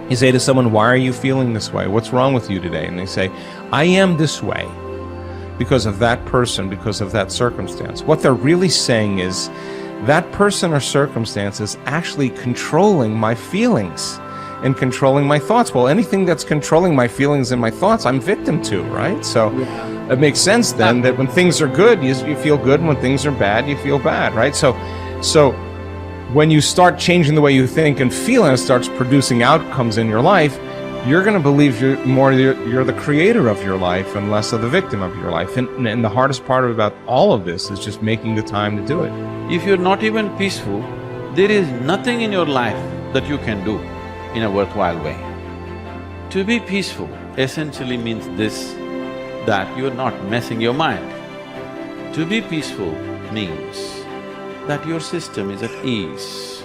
You say to someone, why are you feeling this way? What's wrong with you today? And they say, I am this way because of that person, because of that circumstance. What they're really saying is, that person or circumstance is actually controlling my feelings and controlling my thoughts. Well, anything that's controlling my feelings and my thoughts, I'm victim to, right? So it makes sense then that when things are good, you feel good, and when things are bad, you feel bad, right? So when you start changing the way you think and feel, and it starts producing outcomes in your life, you're going to believe you're the creator of your life and less of the victim of your life. And the hardest part about all of this is just making the time to do it. If you're not even peaceful, there is nothing in your life that you can do in a worthwhile way. To be peaceful essentially means this, that you're not messing your mind. To be peaceful means that your system is at ease.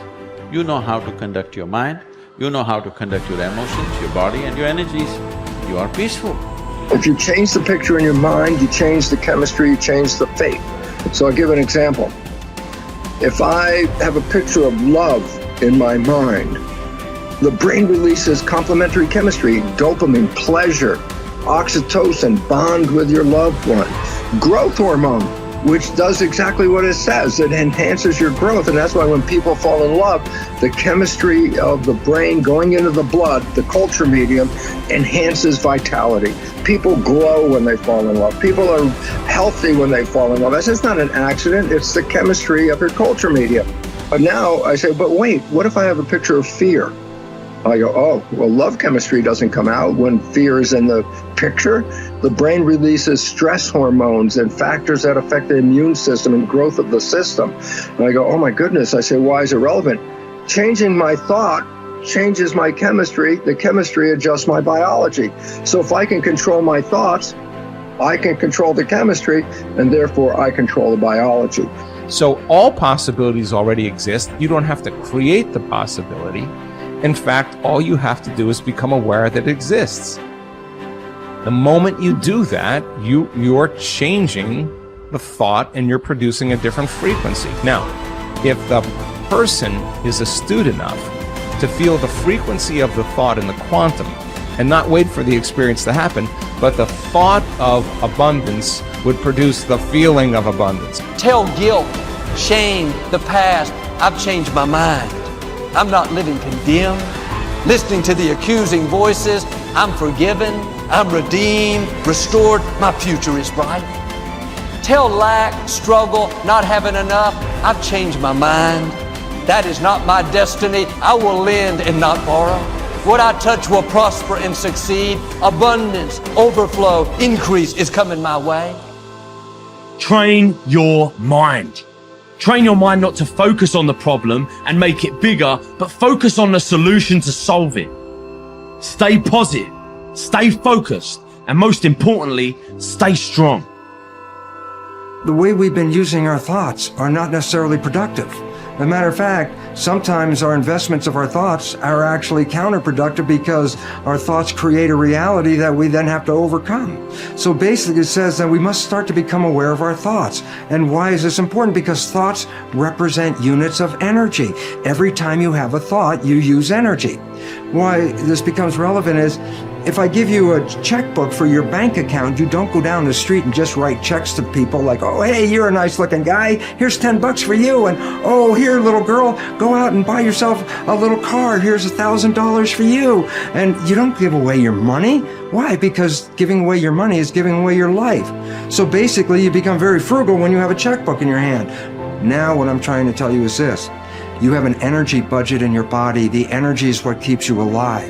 You know how to conduct your mind, you know how to conduct your emotions, your body and your energies. You are peaceful. If you change the picture in your mind, you change the chemistry, you change the fate. So I'll give an example. If I have a picture of love in my mind, the brain releases complementary chemistry, dopamine, pleasure, oxytocin, bond with your loved one, growth hormone, which does exactly what it says. It enhances your growth, and that's why when people fall in love, the chemistry of the brain going into the blood, the culture medium, enhances vitality. People glow when they fall in love. People are healthy when they fall in love. It's not an accident, it's the chemistry of your culture medium. But now I say, but wait, what if I have a picture of fear? I go, oh, well, love chemistry doesn't come out when fear is in the picture. The brain releases stress hormones and factors that affect the immune system and growth of the system. And I go, oh my goodness. I say, why is it relevant? Changing my thought changes my chemistry. The chemistry adjusts my biology. So if I can control my thoughts, I can control the chemistry, and therefore I control the biology. So all possibilities already exist. You don't have to create the possibility. In fact, all you have to do is become aware that it exists. The moment you do that, you're changing the thought and you're producing a different frequency. Now, if the person is astute enough to feel the frequency of the thought in the quantum and not wait for the experience to happen, but the thought of abundance would produce the feeling of abundance. Tell guilt, shame, the past, I've changed my mind. I'm not living condemned. Listening to the accusing voices, I'm forgiven, I'm redeemed, restored, my future is bright. Tell lack, struggle, not having enough, I've changed my mind. That is not my destiny. I will lend and not borrow. What I touch will prosper and succeed. Abundance, overflow, increase is coming my way. Train your mind. Train your mind not to focus on the problem and make it bigger, but focus on the solution to solve it. Stay positive, stay focused, and most importantly, stay strong. The way we've been using our thoughts are not necessarily productive. As a matter of fact, sometimes our investments of our thoughts are actually counterproductive because our thoughts create a reality that we then have to overcome. So basically it says that we must start to become aware of our thoughts. And why is this important? Because thoughts represent units of energy. Every time you have a thought, you use energy. Why this becomes relevant is, if I give you a checkbook for your bank account, you don't go down the street and just write checks to people like, oh, hey, you're a nice looking guy. Here's $10 for you. And oh, here, little girl, go out and buy yourself a little car. Here's $1,000 for you. And you don't give away your money. Why? Because giving away your money is giving away your life. So basically, you become very frugal when you have a checkbook in your hand. Now, what I'm trying to tell you is this. You have an energy budget in your body. The energy is what keeps you alive.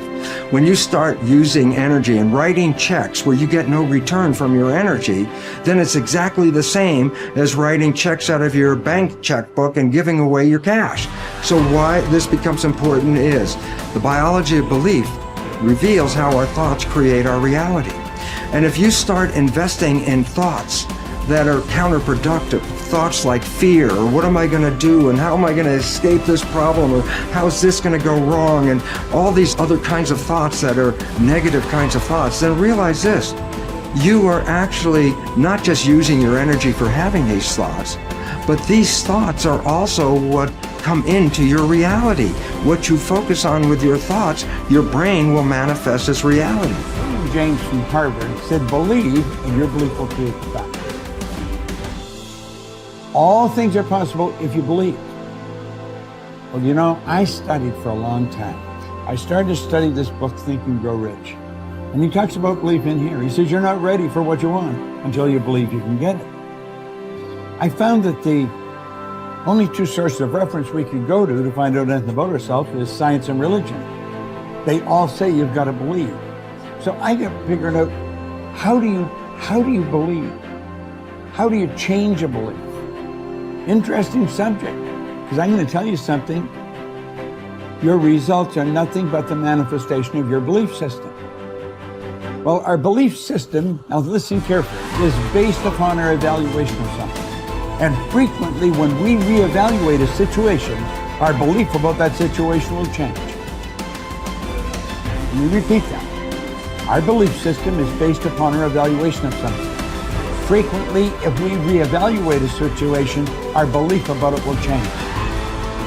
When you start using energy and writing checks where you get no return from your energy, then it's exactly the same as writing checks out of your bank checkbook and giving away your cash. So why this becomes important is the biology of belief reveals how our thoughts create our reality. And if you start investing in thoughts that are counterproductive, thoughts like fear, or what am I going to do, and how am I going to escape this problem, or how's this going to go wrong, and all these other kinds of thoughts that are negative kinds of thoughts, then realize this. You are actually not just using your energy for having these thoughts, But these thoughts are also what come into your reality. What you focus on with your thoughts, your brain will manifest as reality. James from Harvard said, believe and your belief will create the fact. All things are possible if you believe. Well, you know, I studied for a long time. I started to study this book, Think and Grow Rich. And he talks about belief in here. He says, you're not ready for what you want until you believe you can get it. I found that the only two sources of reference we could go to find out anything about ourselves is science and religion. They all say you've got to believe. So I got figuring out, how do you believe? How do you change a belief? Interesting subject, because I'm going to tell you something. Your results are nothing but the manifestation of your belief system. Well, our belief system, now listen carefully, is based upon our evaluation of something. And frequently when we reevaluate a situation, our belief about that situation will change. Let me repeat that. Our belief system is based upon our evaluation of something. Frequently, if we reevaluate a situation, our belief about it will change.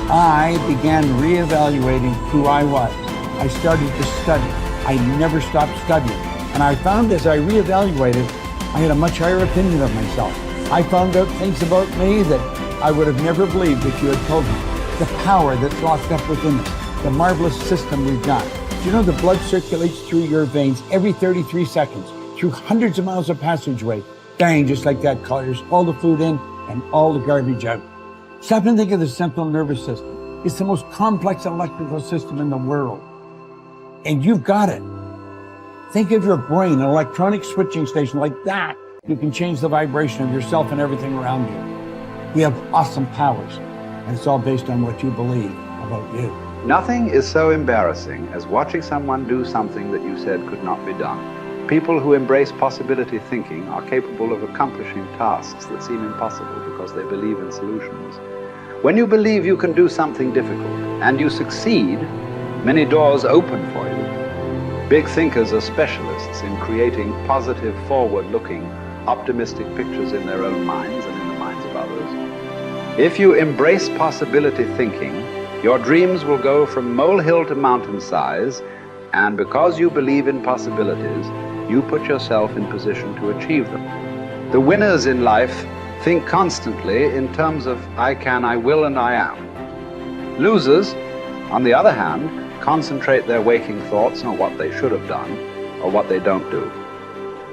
I began reevaluating who I was. I started to study. I never stopped studying. And I found as I reevaluated, I had a much higher opinion of myself. I found out things about me that I would have never believed if you had told me. The power that's locked up within us, the marvelous system we've got. Do you know the blood circulates through your veins every 33 seconds, through hundreds of miles of passageway? Bang, just like that, clears all the food in and all the garbage out. Stop and think of the central nervous system. It's the most complex electrical system in the world. And you've got it. Think of your brain, an electronic switching station like that. You can change the vibration of yourself and everything around you. You have awesome powers, and it's all based on what you believe about you. Nothing is so embarrassing as watching someone do something that you said could not be done. People who embrace possibility thinking are capable of accomplishing tasks that seem impossible because they believe in solutions. When you believe you can do something difficult and you succeed, many doors open for you. Big thinkers are specialists in creating positive, forward-looking, optimistic pictures in their own minds and in the minds of others. If you embrace possibility thinking, your dreams will go from molehill to mountain size, and because you believe in possibilities, you put yourself in position to achieve them. The winners in life think constantly in terms of I can, I will, and I am. Losers, on the other hand, concentrate their waking thoughts on what they should have done or what they don't do.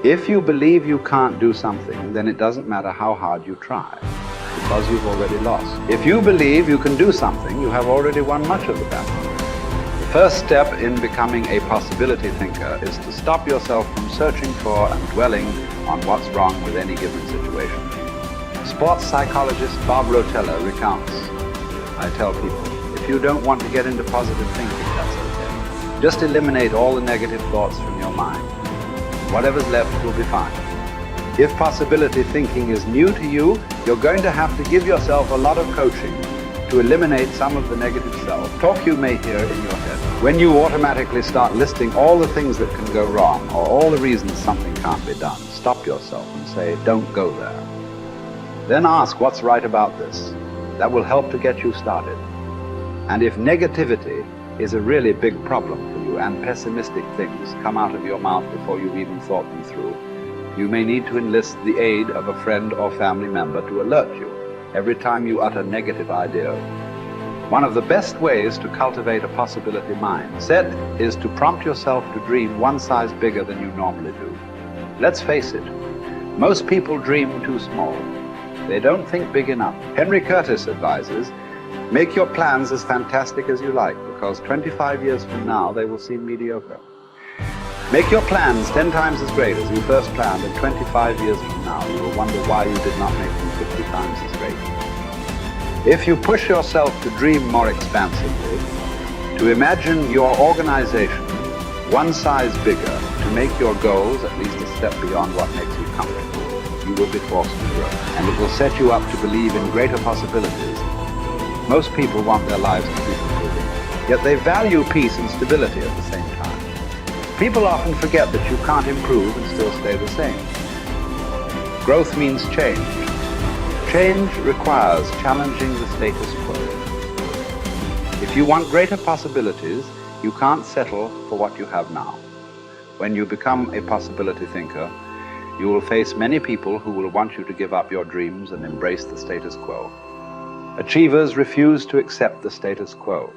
If you believe you can't do something, then it doesn't matter how hard you try, because you've already lost. If you believe you can do something, you have already won much of the battle. The first step in becoming a possibility thinker is to stop yourself from searching for and dwelling on what's wrong with any given situation. Sports psychologist Bob Rotella recounts, I tell people, if you don't want to get into positive thinking, that's okay. Just eliminate all the negative thoughts from your mind. Whatever's left will be fine. If possibility thinking is new to you, you're going to have to give yourself a lot of coaching to eliminate some of the negative self-talk you may hear in your head. When you automatically start listing all the things that can go wrong or all the reasons something can't be done, stop yourself and say, don't go there. Then ask what's right about this. That will help to get you started. And if negativity is a really big problem for you and pessimistic things come out of your mouth before you've even thought them through, you may need to enlist the aid of a friend or family member to alert you every time you utter negative idea. One of the best ways to cultivate a possibility mindset is to prompt yourself to dream one size bigger than you normally do. Let's face it, most people dream too small. They don't think big enough. Henry Curtis advises, make your plans as fantastic as you like, because 25 years from now they will seem mediocre. Make your plans 10 times as great as you first planned, and 25 years from now you will wonder why you did not make them 50 times as great. If you push yourself to dream more expansively, to imagine your organization one size bigger, to make your goals at least a step beyond what makes you comfortable, you will be forced to grow. And it will set you up to believe in greater possibilities. Most people want their lives to keep improving, yet they value peace and stability at the same time. People often forget that you can't improve and still stay the same. Growth means change. Change requires challenging the status quo. If you want greater possibilities, you can't settle for what you have now. When you become a possibility thinker, you will face many people who will want you to give up your dreams and embrace the status quo. Achievers refuse to accept the status quo.